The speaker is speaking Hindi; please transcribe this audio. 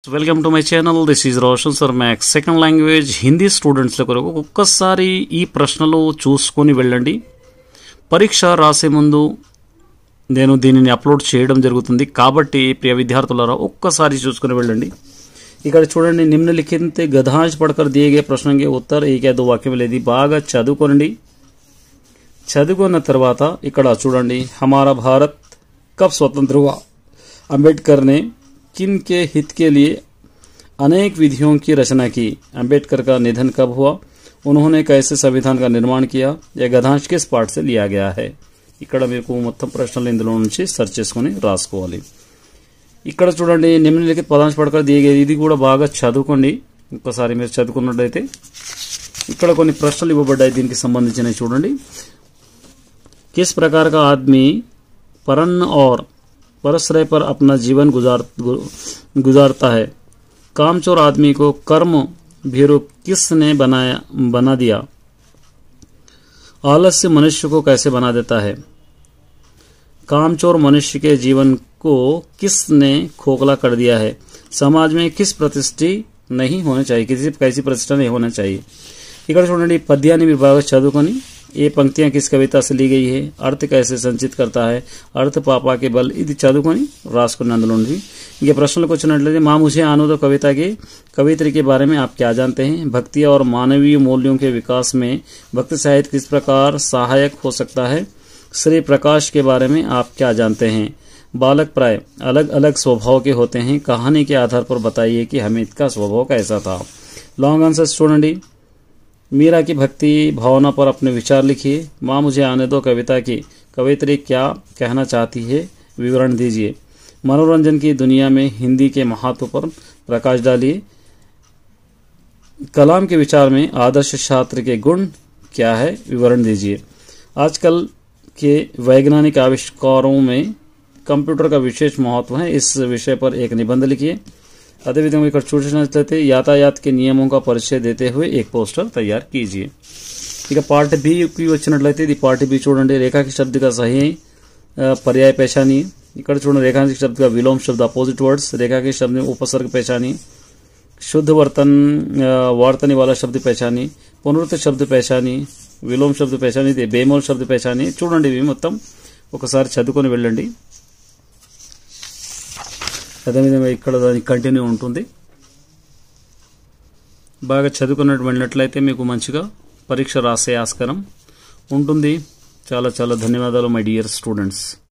Welcome to my channel. This is Roshan sir maths second language Hindi స్టూడెంట్స్ల కొరకు ఒక్కసారి ఈ ప్రశ్నలు చూసుకొని వెళ్ళండి. పరీక్ష రాసే ముందు నేను దీనిని అప్లోడ్ చేయడం జరుగుతుంది కాబట్టి ప్రియ విద్యార్థులారా ఒక్కసారి చూసుకొని వెళ్ళండి. ఇక్కడ చూడండి, నిమ్నలిఖిत गद्यांश पढ़कर दिए गए प्रश्न के उत्तर एक या दो वाक्य में लेदी బాగా చదువుకోండి. చదువుకున్న తర్వాత ఇక్కడ చూడండి, हमारा भारत कब स्वतंत्र हुआ? अंबेडकर ने किन के हित के लिए अनेक विधियों की रचना की? अंबेडकर का निधन कब हुआ? उन्होंने कैसे संविधान का निर्माण किया? यह गद्यांश किस पाठ से लिया गया है? ఇక్కడ మీకు మొత్తం ప్రశ్నలు ఇందులో నుంచి సెర్చ్ చేసుకొని రాసుకోవాలి. ఇక్కడ చూడండి, నిమ్నలిఖిత పదాంశ పడకర్ దిए गए, ఇది కూడా బాగా చదువుకోండి. ఒక్కసారి మీరు చదువుకున్నట్లయితే ఇక్కడ కొన్ని ప్రశ్నలు ఇవ్వబడ్డాయి దీనికి సంబంధించినవి చూడండి. किस प्रकार का आदमी परन और परश्रय पर अपना जीवन गुजारता है? कामचोर आदमी को कर्म भीरु किसने बना दिया? आलस्य मनुष्य को कैसे बना देता है? कामचोर मनुष्य के जीवन को किसने खोखला कर दिया है? समाज में किस प्रतिष्ठा नहीं होना चाहिए, किसी कैसी प्रतिष्ठा नहीं होना चाहिए? ఇక్కడ చూడండి, పద్యాన్ని మీరు బాగా చదువుకొని ये पंक्तियां किस कविता से ली गई है, अर्थ कैसे संचित करता है, अर्थ पापा के बल, ఇది చదువుకొని రాసుకున్న అందులో నుంచి ये प्रश्नలకు వచ్చినట్లయితే माँ मुझे आनो दो कविता के कवित्री के बारे में आप क्या जानते हैं? भक्ति और मानवीय मूल्यों के विकास में भक्ति साहित्य किस प्रकार सहायक हो सकता है? श्री प्रकाश के बारे में आप क्या जानते हैं? बालक प्राय अलग अलग स्वभाव के होते हैं, कहानी के आधार पर बताइए कि हमीद का स्वभाव कैसा था? लॉन्ग आंसर చూడండి, मीरा की भक्ति भावना पर अपने विचार लिखिए. माँ मुझे आने दो कविता की कवित्री क्या कहना चाहती है, विवरण दीजिए. मनोरंजन की दुनिया में हिंदी के महत्व पर प्रकाश डालिए. कलाम के विचार में आदर्श छात्र के गुण क्या है, विवरण दीजिए. आजकल के वैज्ञानिक आविष्कारों में कंप्यूटर का विशेष महत्व है, इस विषय पर एक निबंध लिखिए. అదేవిధంగా ఇక్కడ చూసినట్లయితే యాతాయాत के नियमों का परिचय देते हुए एक पोस्टर तैयार कीजिए. ఇక పార్ట్ బి కి వచ్చినట్లయితే ఇది పార్ట్ బి చూడండి, రేఖాకి शब्द का सही पर्याय पहचानिए. ఇక్కడ చూడండి, రేఖాకి शब्द का विलोम शब्द अपोजिट वर्ड्स, రేఖాకి शब्द में उपसर्ग पहचानिए. शुद्ध वर्तनी वाला शब्द पहचानिए. पुनरुक्त शब्द पहचानिए. विलोम शब्द पहचानिए. बेमोल शब्द पहचानिए. చూడండి, ఇవి మొత్తం ఒకసారి చదువుకొని వెళ్ళండి. అదేవిధంగా ఇక్కడ దాని కంటిన్యూ ఉంటుంది. బాగా చదువుకున్నట్టు వెళ్ళినట్లయితే మీకు మంచిగా పరీక్ష రాసే ఆస్కారం ఉంటుంది. చాలా చాలా ధన్యవాదాలు మై డియర్ స్టూడెంట్స్.